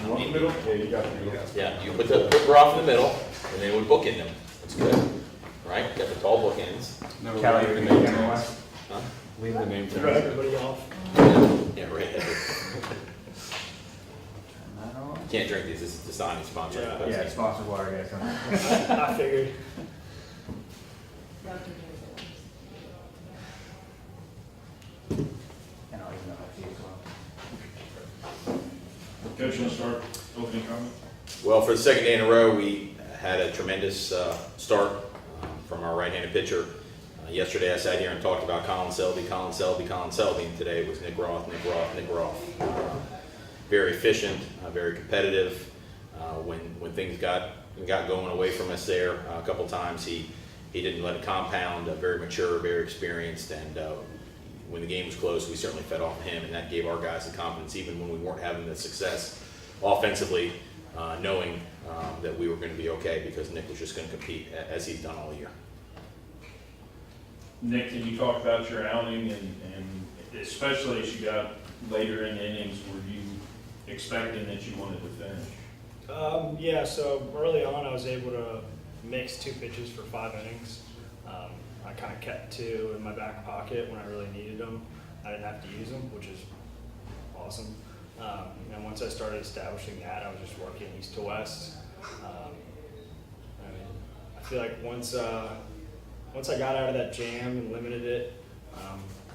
You want the middle? Yeah, you got the middle. Yeah, you put Groff in the middle, and then we bookend them. That's good, right? Got the tall bookends. No, Kelly, leave you the can name camera tags. Huh? Leave the name Throw tags. everybody off. Yeah, right. Can't drink these. This is the signing sponsor. Yeah. Yeah, sponsored water, guys. Come on. I figured. And I'll email that to you as well. Coach, you want to start opening comment? Well, for the second day in a row, we had a tremendous start from our right-handed pitcher. Yesterday, I sat here and talked about Colin Selby, and today it was Nick Roth. Very efficient, very competitive. When things got going away from us there a couple times, he didn't let it compound. Very mature, very experienced, and when the game was close, we certainly fed off of him, and that gave our guys the confidence, even when we weren't having the success offensively, knowing that we were going to be okay because Nick was just going to compete as he's done all year. Nick, can you talk about your outing and especially as you got later in innings, were you expecting that you wanted to finish? Yeah, so early on I was able to mix 2 pitches for 5 innings. I kind of kept 2 in my back pocket when I really needed them. I didn't have to use them, which is awesome. And once I started establishing that, I was just working east to west. I feel like once I got out of that jam and limited it, I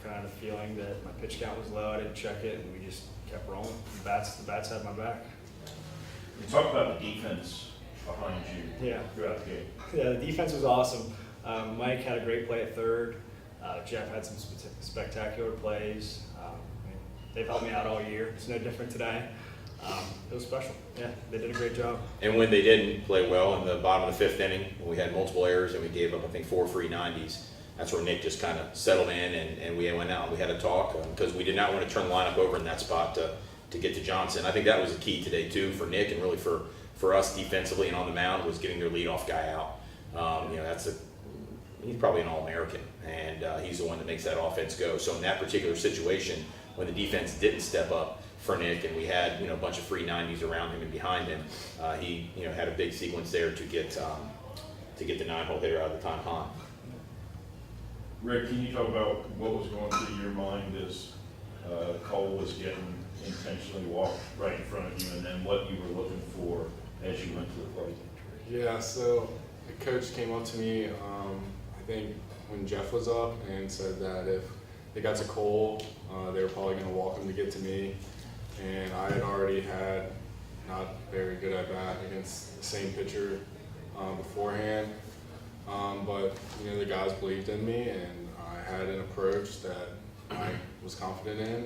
kind of had a feeling that my pitch count was low. I didn't check it, and we just kept rolling. The bats had my back. You talk about the defense behind you Yeah. throughout the game. Yeah, the defense was awesome. Mike had a great play at third. Jeff had some spectacular plays. They've helped me out all year. It's no different today. It was special. Yeah, they did a great job. And when they didn't play well in the bottom of the 5th inning, we had multiple errors and we gave up, I think, 4 free 90s. That's where Nick just kind of settled in and we went out and we had a talk because we did not want to turn the lineup over in that spot to get to Johnson. I think that was the key today too for Nick and really for us defensively and on the mound was getting their leadoff guy out. He's probably an All-American and he's the one that makes that offense go. So in that particular situation, when the defense didn't step up for Nick and we had a bunch of free 90s around him and behind him, he had a big sequence there to get the 9-hole hitter out of the time Hahn. Rick, can you talk about what was going through your mind as Cole was getting intentionally walked right in front of you and then what you were looking for as you went to the plate? Yeah, so the coach came up to me, I think when Jeff was up and said that if they got to Cole, they were probably going to walk him to get to me. And I had already had not very good at bat against the same pitcher beforehand. But the guys believed in me and I had an approach that I was confident in and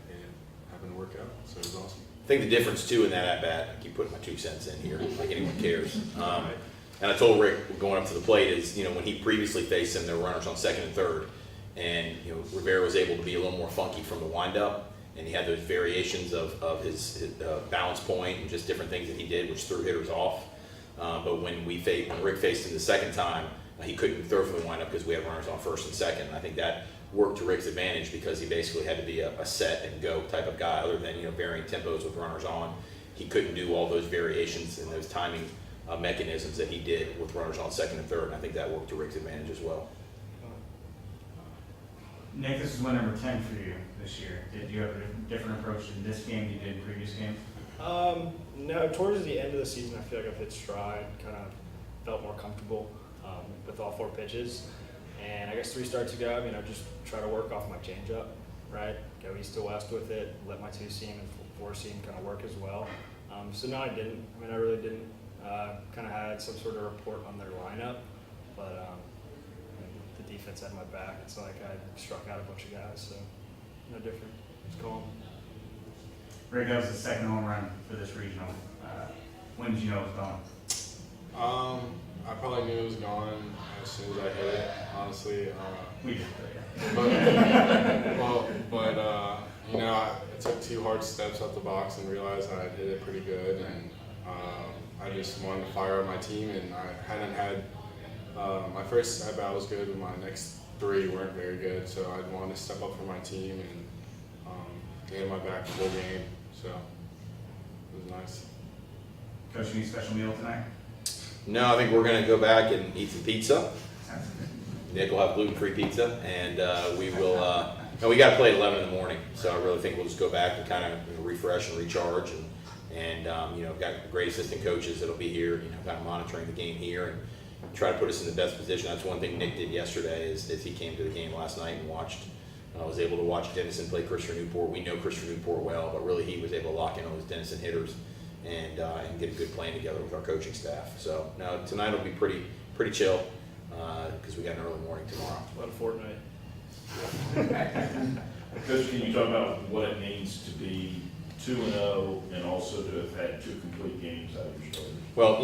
it happened to work out, so it was awesome. I think the difference too in that at bat, I keep putting my 2 cents in here, like anyone cares. And I told Rick going up to the plate is, when he previously faced him, there were runners on 2nd and 3rd, and Rivera was able to be a little more funky from the windup, and he had those variations of his balance point and just different things that he did, which threw hitters off. But when Rick faced him the second time, he couldn't throw from the windup because we had runners on 1st and 2nd. And I think that worked to Rick's advantage because he basically had to be a set and go type of guy. Other than varying tempos with runners on, he couldn't do all those variations and those timing mechanisms that he did with runners on 2nd and 3rd. And I think that worked to Rick's advantage as well. Nick, this is win number 10 for you this year. Did you have a different approach in this game than you did in previous games? No, towards the end of the season, I feel like I've hit stride, kind of felt more comfortable with all 4 pitches. And I guess 3 starts ago, just try to work off my changeup, right? Go east to west with it, let my 2-seam and 4-seam kind of work as well. So no, I didn't. I really didn't. Kind of had some sort of report on their lineup, but the defense had my back. It's not like I struck out a bunch of guys, so no different. It's calm. Rick, that was the second home run for this regional. When did you know it was gone? I probably knew it was gone as soon as I hit it, honestly. We did. I took 2 hard steps out the box and realized I had hit it pretty good, and I just wanted to fire up my team, and I hadn't had my first at bat was good, but my next 3 weren't very good, so I wanted to step up for my team, and they had my back the whole game, so it was nice. nice. Coach, any special meal tonight? No, I think we're going to go back and eat some pizza. Sounds good. Nick will have gluten-free pizza, and we will. And we got to play at 11 in the morning, so I really think we'll just go back and kind of refresh and recharge, and got great assistant coaches that'll be here, kind of monitoring the game here and try to put us in the best position. That's one thing Nick did yesterday is he came to the game last night and watched. I was able to watch Denison play Christopher Newport. We know Christopher Newport well, but really he was able to lock in on those Denison hitters and get a good plan together with our coaching staff. So now tonight will be pretty chill because we got an early morning tomorrow. What a fortnight. Coach, can you talk about what it means to be 2-0 and also to have had 2 complete games out of your starters? Well,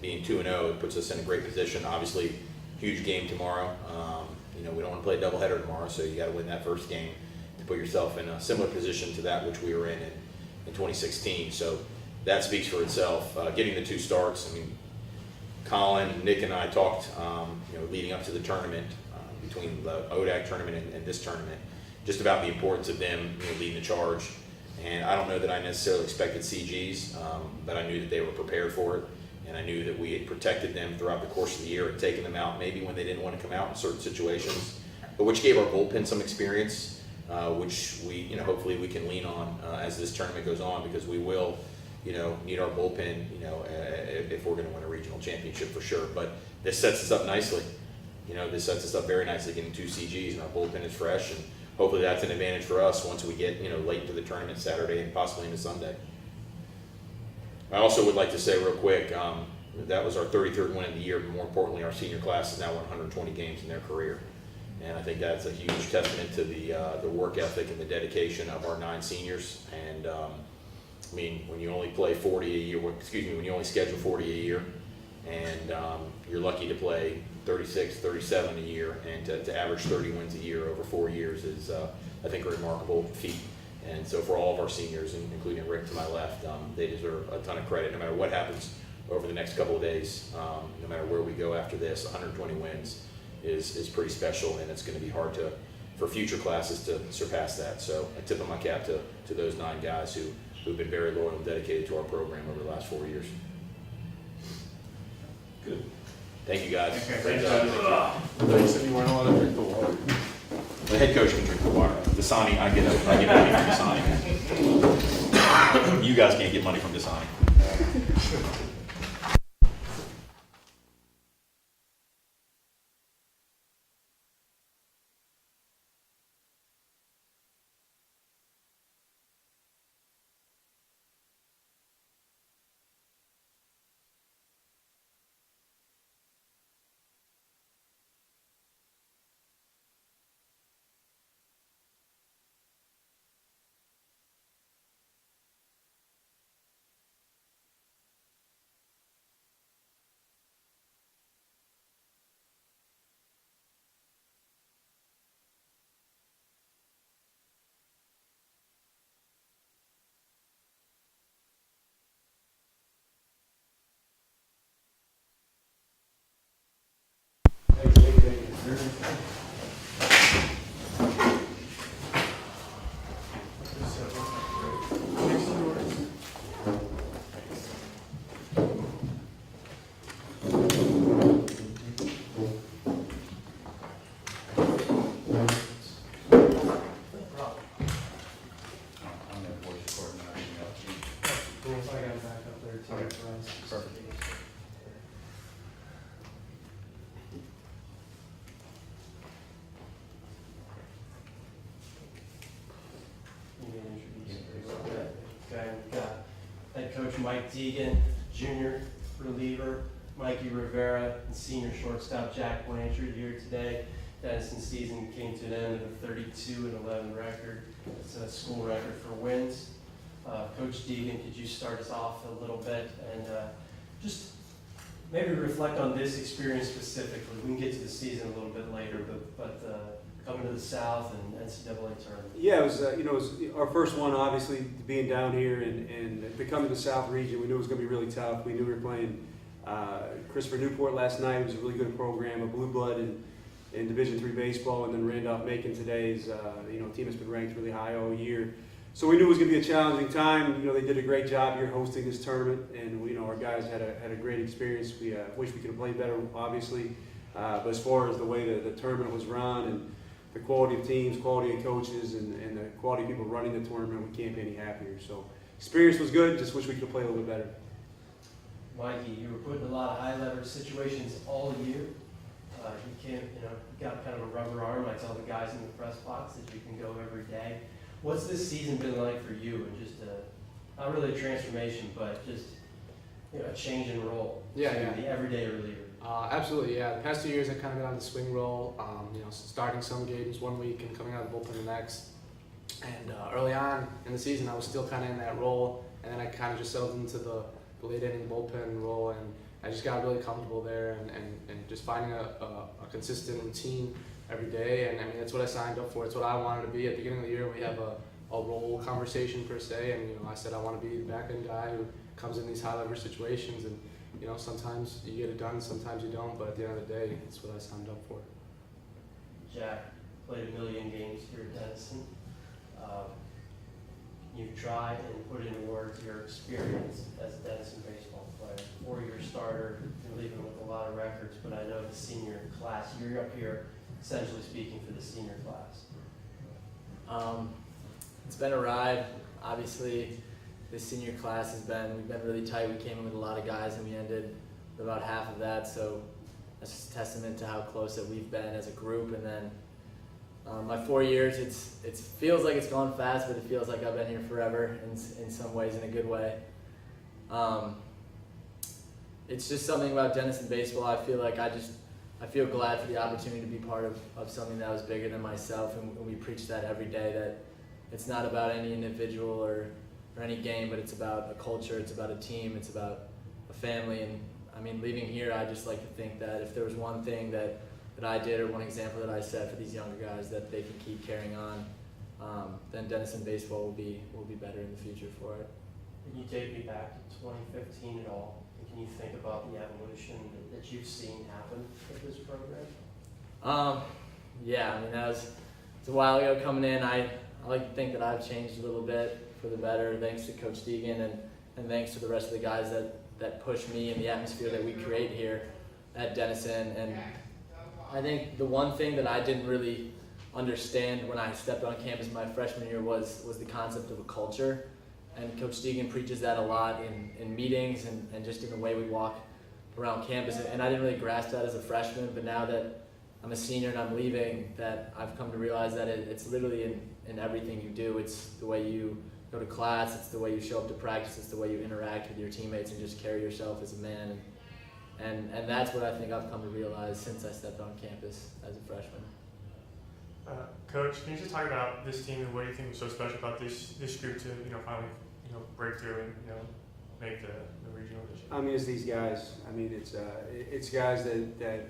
being 2-0, it puts us in a great position. Obviously, huge game tomorrow. We don't want to play a doubleheader tomorrow, so you got to win that first game to put yourself in a similar position to that which we were in 2016. So that speaks for itself. Getting the 2 starts. Colin, Nick, and I talked, leading up to the tournament, between the ODAC tournament and this tournament, just about the importance of them leading the charge. And I don't know that I necessarily expected CGs, but I knew that they were prepared for it. And I knew that we had protected them throughout the course of the year and taken them out maybe when they didn't want to come out in certain situations, but which gave our bullpen some experience, which we, hopefully we can lean on as this tournament goes on, because we will, need our bullpen, if we're going to win a regional championship for sure. But this sets us up nicely. This sets us up very nicely, getting 2 CGs, and our bullpen is fresh, and hopefully that's an advantage for us once we get, late into the tournament Saturday and possibly into Sunday. I also would like to say real quick, that was our 33rd win of the year, but more importantly, our senior class has now won 120 games in their career. And I think that's a huge testament to the work ethic and the dedication of our 9 seniors. And when you only play 40 a year, when you only schedule 40 a year, and you're lucky to play 36, 37 a year, and to average 30 wins a year over 4 years is, I think, a remarkable feat. And so for all of our seniors, including Rick to my left, they deserve a ton of credit. No matter what happens over the next couple of days, no matter where we go after this, 120 wins is pretty special, and it's going to be hard for future classes to surpass that. So I tip of my cap to those 9 guys who've been very loyal and dedicated to our program over the last 4 years. Good. Thank you, guys. Okay, Great thanks, job. They said you weren't allowed to drink the water. The head coach can drink the water. Dasani, I get money from Dasani. You guys can't get money from Dasani. Coach Mike Deegan, junior reliever Mikey Rivera, and senior shortstop Jack Blanchard here today. Denison season came to an end with a 32-11 record. It's a school record for wins. Coach Deegan, could you start us off a little bit and just maybe reflect on this experience specifically? We can get to the season a little bit later, but coming to the South and NCAA tournament. Yeah, it was it was our first one, obviously, being down here and becoming the South region. We knew it was going to be really tough. We knew we were playing Christopher Newport last night. It was a really good program, a blue blood in Division III baseball, and then Randolph-Macon today is team that's been ranked really high all year. So we knew it was going to be a challenging time. You know, they did a great job here hosting this tournament, and you know, our guys had a great experience. We wish we could have played better, obviously, but as far as the way the tournament was run and the quality of teams, quality of coaches, and the quality of people running the tournament, we can't be any happier. So experience was good. Just wish we could have played a little bit better. Mikey, you were put in a lot of high leverage situations all year. You got kind of a rubber arm. I tell the guys in the press box that you can go every day. What's this season been like for you? And just not really a transformation, but just a change in role. Yeah, to yeah. The everyday reliever. Absolutely, yeah. The past 2 years, I kind of been on the swing role. Starting some games one week and coming out of the bullpen the next. And early on in the season, I was still kind of in that role, and then I kind of just settled into the late inning bullpen role, and I just got really comfortable there, and just finding a consistent routine every day. And I mean, that's what I signed up for. It's what I wanted to be. At the beginning of the year, we have a role conversation per se, and I said I want to be the back end guy who comes in these high leverage situations, and sometimes you get it done, sometimes you don't, but at the end of the day, it's what I signed up for. Jack played 1 million games here at Denison. You've tried and put into words your experience as a Denison baseball player. 4-year starter, you're leaving with a lot of records, but I know the senior class, you're up here essentially speaking for the senior class. It's been a ride. Obviously, this senior class we've been really tight. We came in with a lot of guys and we ended with about half of that, so that's just a testament to how close that we've been as a group. And then my 4 years, it feels like it's gone fast, but it feels like I've been here forever in some ways, in a good way. It's just something about Denison baseball. I feel like I feel glad for the opportunity to be part of something that was bigger than myself, and we preach that every day, that it's not about any individual or any game, but it's about a culture, it's about a team, it's about a family. And I mean, leaving here, I just like to think that if there was one thing that I did, or one example that I set for these younger guys, that they can keep carrying on, then Denison baseball will be better in the future for it. Can you take me back to 2015 at all? And can you think about the evolution that you've seen happen with this program? Yeah, I mean, it's a while ago coming in. I like to think that I've changed a little bit for the better, thanks to Coach Deegan and thanks to the rest of the guys that push me and the atmosphere that we create here at Denison. And I think the one thing that I didn't really understand when I stepped on campus my freshman year was the concept of a culture. And Coach Deegan preaches that a lot in meetings and just in the way we walk around campus. And I didn't really grasp that as a freshman, but now that I'm a senior and I'm leaving, that I've come to realize that it's literally in everything you do. It's the way you go to class, it's the way you show up to practice, it's the way you interact with your teammates and just carry yourself as a man. And that's what I think I've come to realize since I stepped on campus as a freshman. Coach, can you just talk about this team and what do you think was so special about this group to finally break through and make the regional this year? I mean, it's these guys. I mean, it's guys that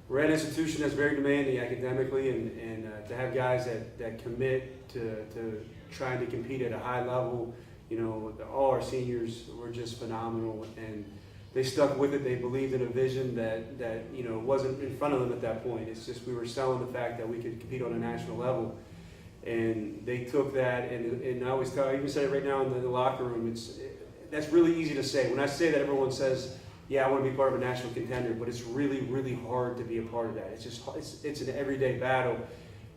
we're at an institution that's very demanding academically, and to have guys that commit to trying to compete at a high level. All our seniors were just phenomenal, and they stuck with it. They believed in a vision that wasn't in front of them at that point. It's just we were selling the fact that we could compete on a national level, and they took that. And I always tell, I even say it right now in the locker room. That's really easy to say. When I say that, everyone says, "Yeah, I want to be part of a national contender," but it's really, really hard to be a part of that. It's an everyday battle,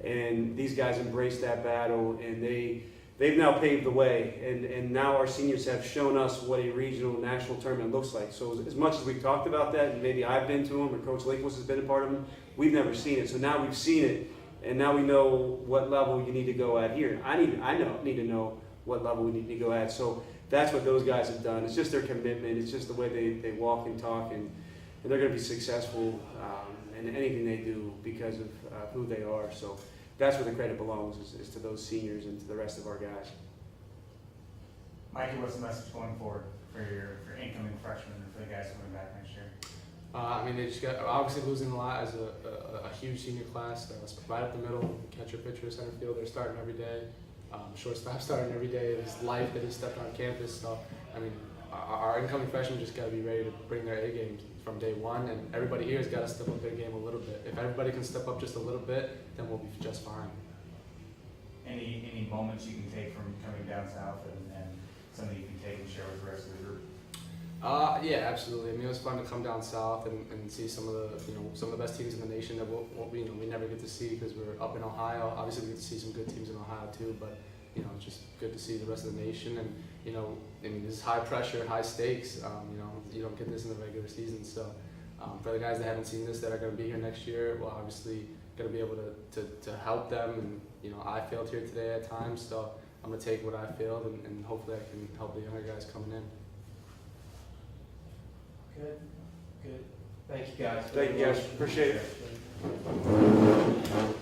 and these guys embrace that battle, and they've now paved the way, and now our seniors have shown us what a regional national tournament looks like. So as much as we've talked about that, and maybe I've been to them, or Coach Linquist has been a part of them, we've never seen it. So now we've seen it, and now we know what level you need to go at here. I need to know what level we need to go at. So that's what those guys have done. It's just their commitment. It's just the way they walk and talk, and they're going to be successful in anything they do because of who they are. So that's where the credit belongs, is to those seniors and to the rest of our guys. Mikey, what's the message going forward for your incoming freshmen and for the guys coming back next year? I mean, they just got obviously losing a lot as a huge senior class. Right up the middle, catcher, pitcher, center field, they're starting every day. Shortstop starting every day. It's life that just stepped on campus. So, I mean, our incoming freshmen just got to be ready to bring their A game from day one, and everybody here has got to step up their game a little bit. If everybody can step up just a little bit, then we'll be just fine. any moments you can take from coming down south and something you can take and share with the rest of the group? Yeah, absolutely. I mean, it was fun to come down south and see some of the, some of the best teams in the nation that we never get to see because we're up in Ohio. Obviously, we get to see some good teams in Ohio too, but it's just good to see the rest of the nation. And I mean, this is high pressure, high stakes. You don't get this in the regular season. So for the guys that haven't seen this that are going to be here next year, well, obviously going to be able to help them. And I failed here today at times, so I'm going to take what I failed and hopefully I can help the younger guys coming in. Good, good. Thank you guys. Thank you guys, appreciate it. it.